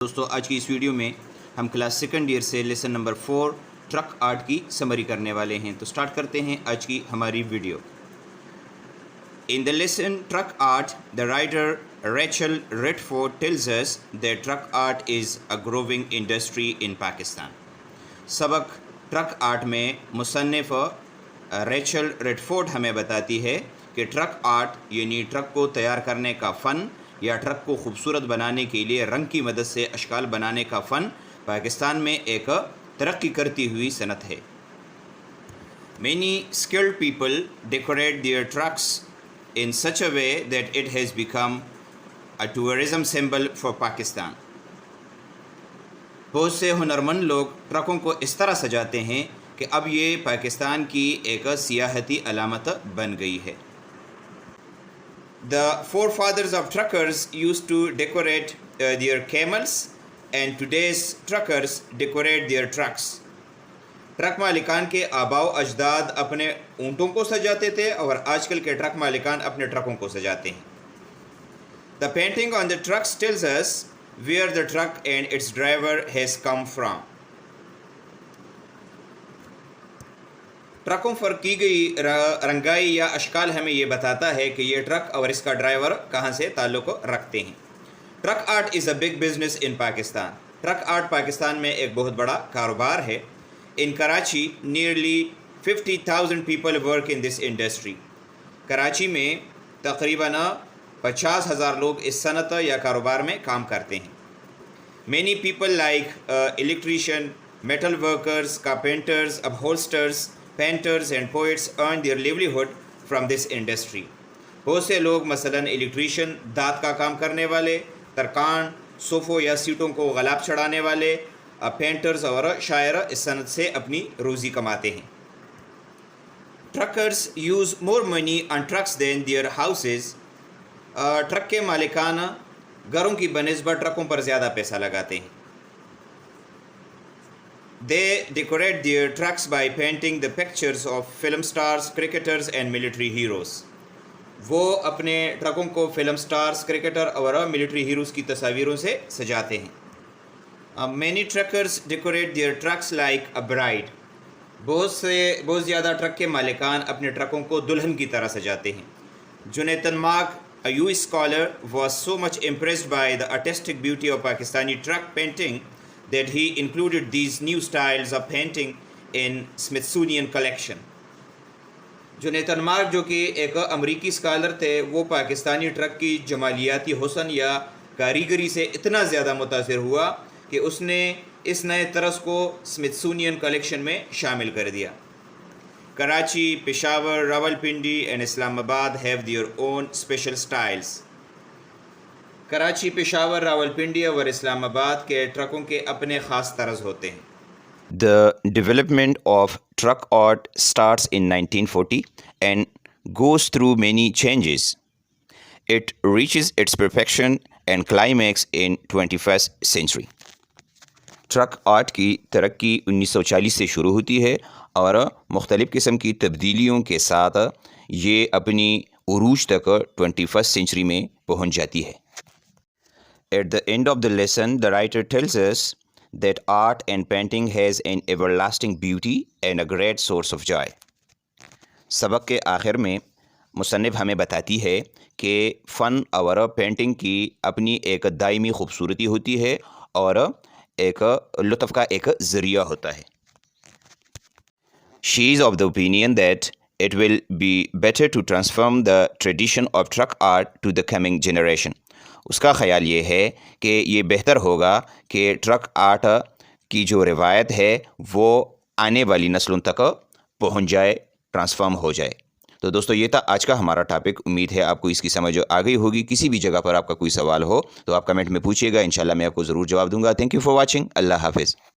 دوستو آج کی اس ویڈیو میں ہم کلاس سیکنڈ ایئر سے لیسن نمبر 4 ٹرک آرٹ کی سمری کرنے والے ہیں. تو سٹارٹ کرتے ہیں آج کی ہماری video. In the lesson Truck Art, the writer Rachel Redford tells us that truck art is a growing industry in Pakistan. سبق ٹرک آرٹ میں مصنف ریچل ریڈفورڈ ہمیں بتاتی ہے کہ ٹرک آرٹ یعنی ٹرک کو تیار کرنے کا فن یا ٹرک کو خوبصورت بنانے کے لیے رنگ کی مدد سے اشکال بنانے کا فن پاکستان میں ایک ترقی کرتی ہوئی صنعت ہے. Many skilled people decorate their trucks in such a way that it has become a tourism symbol for Pakistan. بہت سے ہنرمند لوگ ٹرکوں کو اس طرح سجاتے ہیں کہ اب یہ پاکستان کی ایک سیاحتی علامت بن گئی ہے. The forefathers of truckers used to decorate their camels and today's truckers decorate their trucks. Truck مالکان کے آباء و اجداد اپنے اونٹوں کو سجاتے تھے اور آج کل کے ٹرک مالکان اپنے ٹرکوں کو سجاتے ہیں. The painting on the trucks tells us where the truck and its driver has come from. ٹرکوں پر کی گئی رنگائی یا اشکال ہمیں یہ بتاتا ہے کہ یہ ٹرک اور اس کا ڈرائیور کہاں سے تعلق رکھتے ہیں. Truck art is a big business in Pakistan. Truck art Pakistan میں ایک بہت بڑا کاروبار ہے. In Karachi nearly 50,000 people work in this industry. Karachi میں تقریباً 50,000 لوگ اس صنعت یا کاروبار میں کام کرتے ہیں. Many people like electrician, metal workers, carpenters, upholsterers, painters and poets earn their livelihood from this industry. بہت سے لوگ مثلاً الیکٹریشین, دھات کا کام کرنے والے, ترکان, صوفوں یا سیٹوں کو غلاب چڑھانے والے, پینٹرز اور شاعر اس صنعت سے اپنی روزی کماتے ہیں. Truckers use more money on trucks than their houses. Truck کے مالکان گھروں کی بنسبت ٹرکوں پر زیادہ پیسہ لگاتے ہیں. They decorate their trucks by painting the pictures of film stars, cricketers and military heroes. وہ اپنے ٹرکوں کو فلم سٹارز, کرکٹر اور ملٹری ہیروز کی تصاویروں سے سجاتے ہیں. Many truckers decorate their trucks like a bride. بہت زیادہ ٹرک کے مالکان اپنے ٹرکوں کو دلہن کی طرح سجاتے ہیں. جونیتن mark, a US scholar, was so much impressed by the artistic beauty of Pakistani truck painting that he included these new styles of painting in Smithsonian collection. Jonathan Mark جو کہ ایک امریکی اسکالر تھے, وہ پاکستانی ٹرک کی جمالیاتی حسن یا کاریگری سے اتنا زیادہ متاثر ہوا کہ اس نے اس نئے طرز کو اسمتھسونین کلیکشن میں شامل کر دیا. کراچی, پشاور, راولپنڈی and اسلام آباد have their own special styles. Karachi, Peshawar, Rawalpindi اور اسلام آباد کے ٹرکوں کے اپنے خاص طرز ہوتے ہیں. The development of truck art starts in 1940 and goes through many changes. It reaches its perfection and climax in 21st century. Truck art کی ترقی 1940 سے شروع ہوتی ہے اور مختلف قسم کی تبدیلیوں کے ساتھ یہ اپنی عروج تک 21st century میں پہنچ جاتی ہے. At the end of the lesson, the writer tells us that art and painting has an everlasting beauty and a great source of joy. سبق کے آخر میں مصنف ہمیں بتاتی ہے کہ فن اور پینٹنگ کی اپنی ایک دائمی خوبصورتی ہوتی ہے اور ایک لطف کا ایک ذریعہ ہوتا ہے. She is of the opinion that it will be better to transform the tradition of truck art to the coming generation. اس کا خیال یہ ہے کہ یہ بہتر ہوگا کہ ٹرک آرٹ کی جو روایت ہے وہ آنے والی نسلوں تک پہنچ جائے, ٹرانسفارم ہو جائے. تو دوستو یہ تھا آج کا ہمارا ٹاپک. امید ہے آپ کو اس کی سمجھ آ گئی ہوگی. کسی بھی جگہ پر آپ کا کوئی سوال ہو تو آپ کمنٹ میں پوچھیے گا, انشاءاللہ میں آپ کو ضرور جواب دوں گا. Thank you for watching. اللہ حافظ.